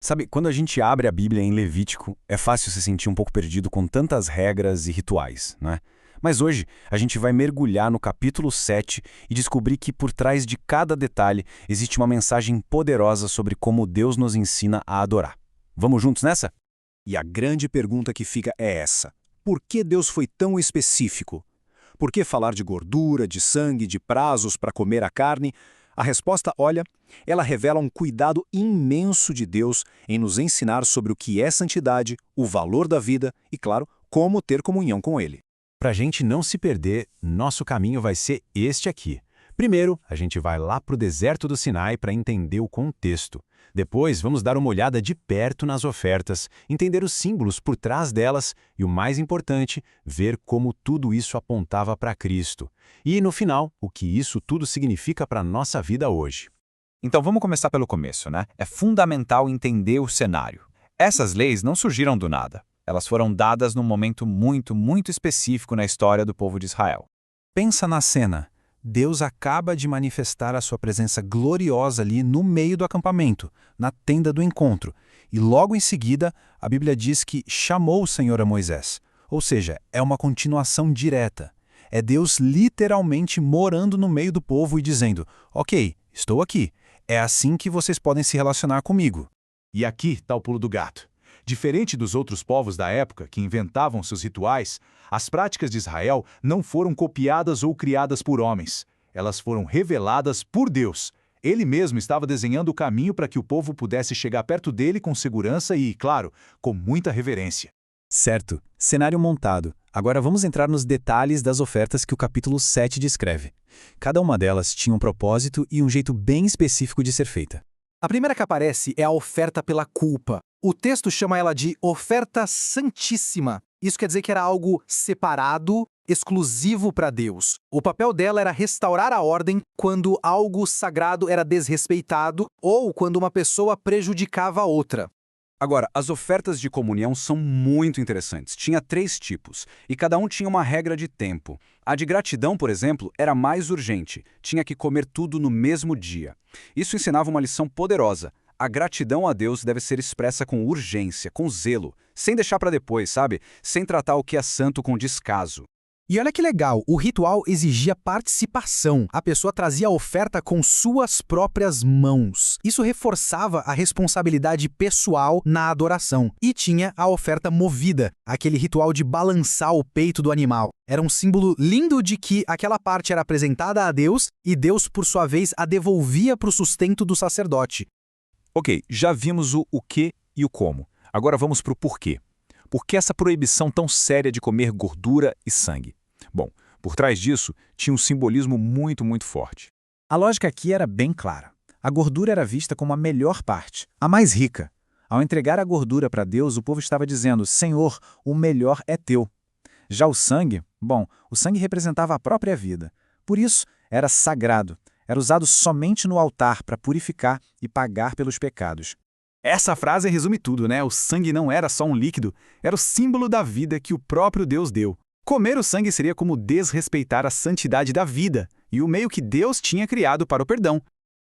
Sabe, quando a gente abre a Bíblia em Levítico, é fácil se sentir um pouco perdido com tantas regras e rituais, né? Mas hoje a gente vai mergulhar no capítulo 7 e descobrir que por trás de cada detalhe existe uma mensagem poderosa sobre como Deus nos ensina a adorar. Vamos juntos nessa? E a grande pergunta que fica é essa: por que Deus foi tão específico? Por que falar de gordura, de sangue, de prazos para comer a carne? A resposta, olha, ela revela um cuidado imenso de Deus em nos ensinar sobre o que é santidade, o valor da vida e, claro, como ter comunhão com Ele. Para a gente não se perder, nosso caminho vai ser este aqui. Primeiro, a gente vai lá para o deserto do Sinai para entender o contexto. Depois, vamos dar uma olhada de perto nas ofertas, entender os símbolos por trás delas e, o mais importante, ver como tudo isso apontava para Cristo. E, no final, o que isso tudo significa para a nossa vida hoje. Então vamos começar pelo começo, né? É fundamental entender o cenário. Essas leis não surgiram do nada. Elas foram dadas num momento muito específico na história do povo de Israel. Pensa na cena. Deus acaba de manifestar a sua presença gloriosa ali no meio do acampamento, na tenda do encontro. E logo em seguida, a Bíblia diz que chamou o Senhor a Moisés. Ou seja, é uma continuação direta. É Deus literalmente morando no meio do povo e dizendo: ok, estou aqui. É assim que vocês podem se relacionar comigo. E aqui está o pulo do gato. Diferente dos outros povos da época que inventavam seus rituais, as práticas de Israel não foram copiadas ou criadas por homens. Elas foram reveladas por Deus. Ele mesmo estava desenhando o caminho para que o povo pudesse chegar perto dele com segurança e, claro, com muita reverência. Certo, cenário montado. Agora vamos entrar nos detalhes das ofertas que o capítulo 7 descreve. Cada uma delas tinha um propósito e um jeito bem específico de ser feita. A primeira que aparece é a oferta pela culpa. O texto chama ela de oferta santíssima. Isso quer dizer que era algo separado, exclusivo para Deus. O papel dela era restaurar a ordem quando algo sagrado era desrespeitado ou quando uma pessoa prejudicava a outra. Agora, as ofertas de comunhão são muito interessantes. Tinha 3 tipos, e cada um tinha uma regra de tempo. A de gratidão, por exemplo, era mais urgente. Tinha que comer tudo no mesmo dia. Isso ensinava uma lição poderosa. A gratidão a Deus deve ser expressa com urgência, com zelo, sem deixar para depois, sabe? Sem tratar o que é santo com descaso. E olha que legal, o ritual exigia participação. A pessoa trazia a oferta com suas próprias mãos. Isso reforçava a responsabilidade pessoal na adoração. E tinha a oferta movida, aquele ritual de balançar o peito do animal. Era um símbolo lindo de que aquela parte era apresentada a Deus e Deus, por sua vez, a devolvia para o sustento do sacerdote. Ok, já vimos o que e o como. Agora vamos para o porquê. Por que essa proibição tão séria de comer gordura e sangue? Bom, por trás disso tinha um simbolismo muito forte. A lógica aqui era bem clara. A gordura era vista como a melhor parte, a mais rica. Ao entregar a gordura para Deus, o povo estava dizendo: Senhor, o melhor é teu. Já o sangue, o sangue representava a própria vida. Por isso, era sagrado. Era usado somente no altar para purificar e pagar pelos pecados. Essa frase resume tudo, né? O sangue não era só um líquido, era o símbolo da vida que o próprio Deus deu. Comer o sangue seria como desrespeitar a santidade da vida e o meio que Deus tinha criado para o perdão.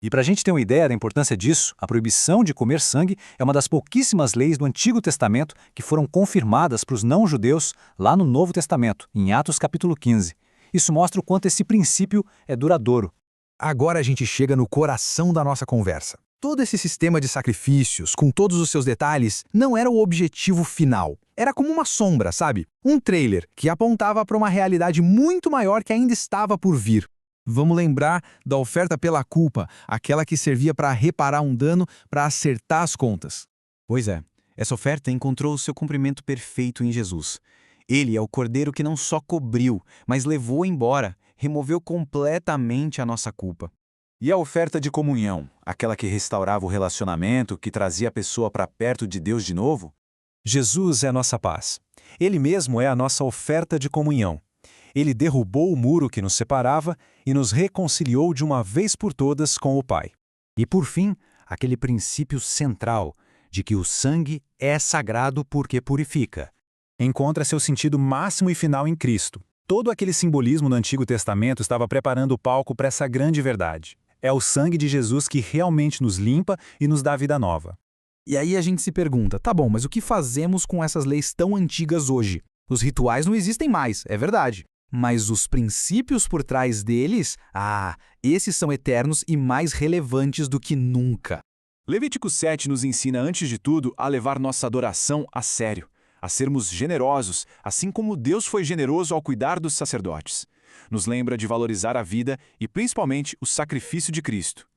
E para a gente ter uma ideia da importância disso, a proibição de comer sangue é uma das pouquíssimas leis do Antigo Testamento que foram confirmadas para os não-judeus lá no Novo Testamento, em Atos capítulo 15. Isso mostra o quanto esse princípio é duradouro. Agora a gente chega no coração da nossa conversa. Todo esse sistema de sacrifícios, com todos os seus detalhes, não era o objetivo final. Era como uma sombra, sabe? Um trailer que apontava para uma realidade muito maior que ainda estava por vir. Vamos lembrar da oferta pela culpa, aquela que servia para reparar um dano, para acertar as contas. Pois é, essa oferta encontrou o seu cumprimento perfeito em Jesus. Ele é o cordeiro que não só cobriu, mas levou embora, removeu completamente a nossa culpa. E a oferta de comunhão, aquela que restaurava o relacionamento, que trazia a pessoa para perto de Deus de novo? Jesus é a nossa paz. Ele mesmo é a nossa oferta de comunhão. Ele derrubou o muro que nos separava e nos reconciliou de uma vez por todas com o Pai. E por fim, aquele princípio central de que o sangue é sagrado porque purifica. Encontra seu sentido máximo e final em Cristo. Todo aquele simbolismo no Antigo Testamento estava preparando o palco para essa grande verdade. É o sangue de Jesus que realmente nos limpa e nos dá vida nova. E aí a gente se pergunta, tá bom, mas o que fazemos com essas leis tão antigas hoje? Os rituais não existem mais, é verdade. Mas os princípios por trás deles, esses são eternos e mais relevantes do que nunca. Levítico 7 nos ensina, antes de tudo, a levar nossa adoração a sério, a sermos generosos, assim como Deus foi generoso ao cuidar dos sacerdotes. Nos lembra de valorizar a vida e, principalmente, o sacrifício de Cristo.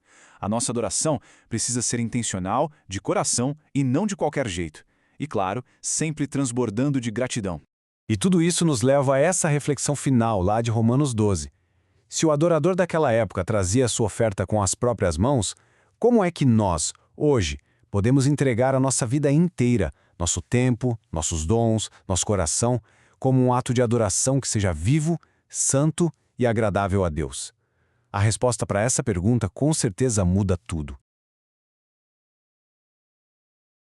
A nossa adoração precisa ser intencional, de coração e não de qualquer jeito. E, claro, sempre transbordando de gratidão. E tudo isso nos leva a essa reflexão final lá de Romanos 12. Se o adorador daquela época trazia sua oferta com as próprias mãos, como é que nós, hoje, podemos entregar a nossa vida inteira, nosso tempo, nossos dons, nosso coração, como um ato de adoração que seja vivo, santo e agradável a Deus? A resposta para essa pergunta com certeza muda tudo.